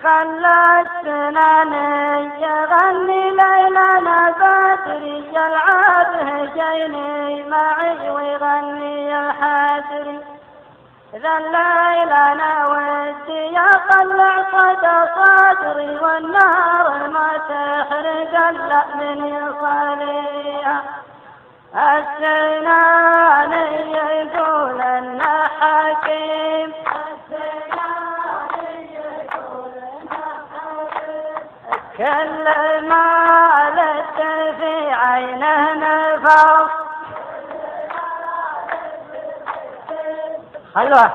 خلت سناني يغني ليلنا بدري يلعب جيني معي ويغني الحدري ذا الليل انا ودي يطلع صدى صدري والنار ما تحرق الا من يصليها السناني يقول انه حكيم كل ما لت في عينه نفاض خلوه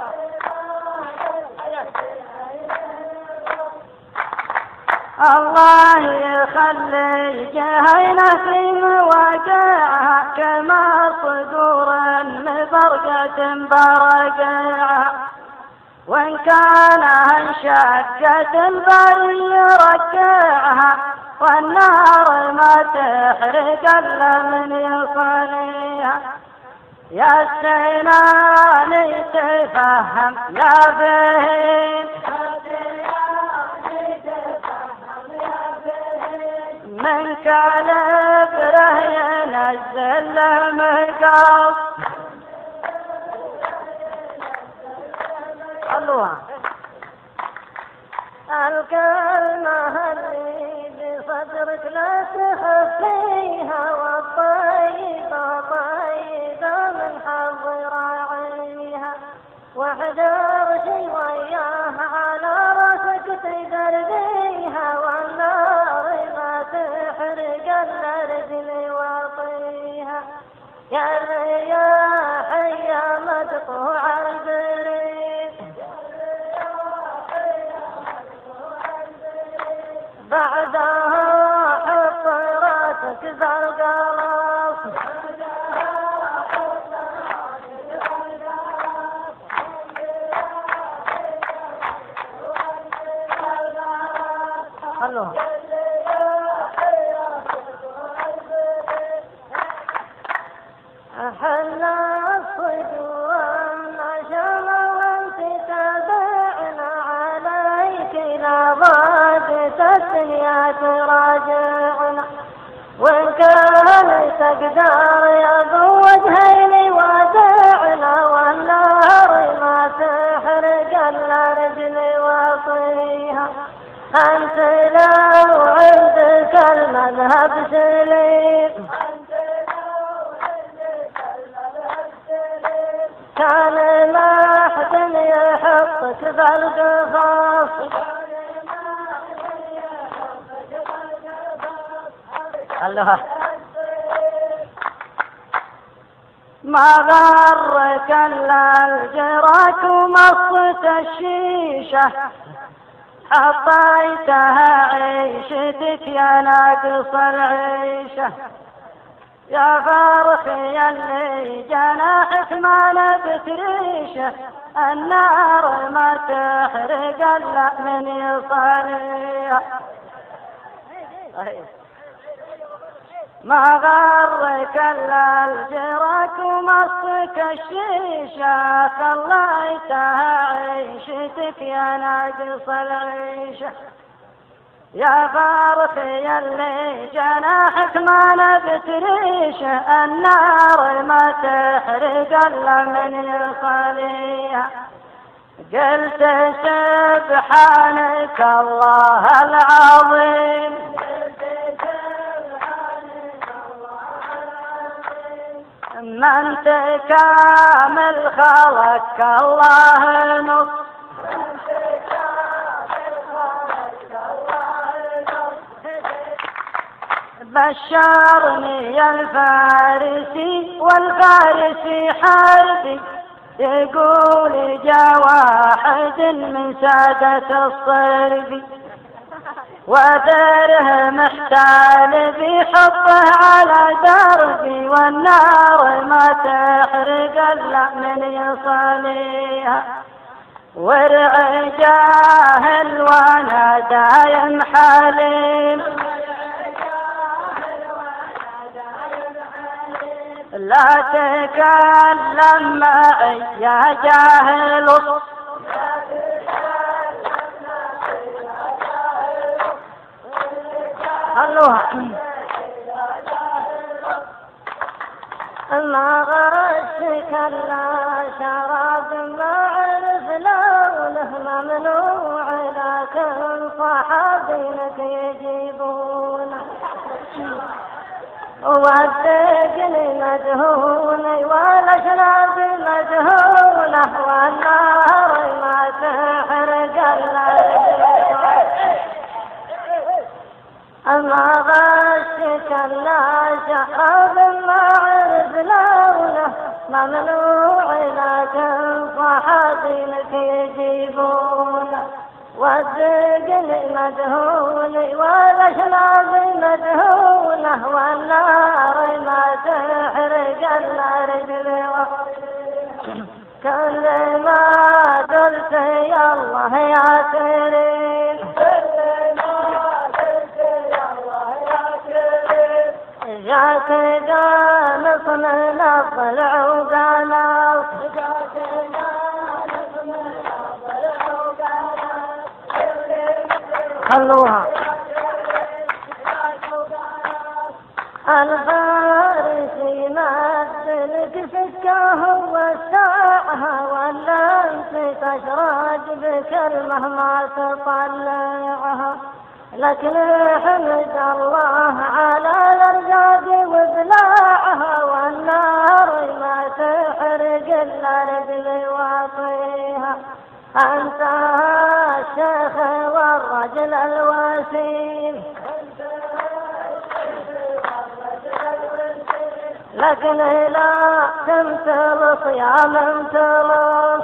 الله يخلي جهينه في مواقعها كما صدور مبرقة برقعها وإن كان انشقت البري يركعها والنار ما تحرق إلا من يصليها يا سناني تفهم يا فهيم من كان بره ينزل له مقاص الكلمة اللي بصدرك لا تخفيها والطيبة طيبة من حظ راعيها واحذر شي وياها على راسك تدرديها والنار ما تحرق الا رجلي واطيها يا الرياح يا مقطوع البريد بعدها حط راسك ذا القلاص خلوها أحلى الصدور النشر وانت تابعنا عليك لابد الدنيا تراجعنا وإن كان تقدر يضوج هيلي ودعنا والنار ما تحرق الا رجلي واطيها أنت لو عندك المذهب سليم كان ما أحد يحطك بالقفاص الله ما غرك الا الجراك ومصة الشيشة حطيتها عيشتك يا ناقص العيشة يا فارخي اللي جناحك ما نبت ريشه النار ما تحرق الا من يصليها ما غرك الا الجراك ومصك الشيشه خليتها عيشتك يا ناقص العيشه يا فارخي اللي جناحك ما نبت ريشه النار ما تحرق الا من يصليها قلت سبحانك الله العظيم من تكامل خلقك الله نص بشرني الفارسي والفارسي حربي يقول جا واحد من سادة الصربي وذره محتال بيحطه على دربي والنار ما تحرق الا من يصليها ورع جاهل وانا دايم حليم لا تكلم معي يا جاهل خلوها. ما غشك الا شراب ما عرف لونه ممنوع لكن صحابينك يجيبونه والثقل مدهوني والاشراب مدهونه والنار ما تحرق ما غشك الا شراب ما عرف لونه ممنوع لكن صحابينك يجيبونه والثقل مدهوني والاشراب مدهونه والنار ما تحرق الرجل كل ما قلت يا الله يا كريم جاك جانس من الضلع وقالوا خلوها. الفارسي مثلك فكه وساعها ولا انت تشرج بكلمه ما تطلعها لكن حمد الله على الارزاق وابلاعها والنار ما تحرق الارض لواطيها انت الشيخ والرجل الوسيم لكن لا تمثل صيام امتلص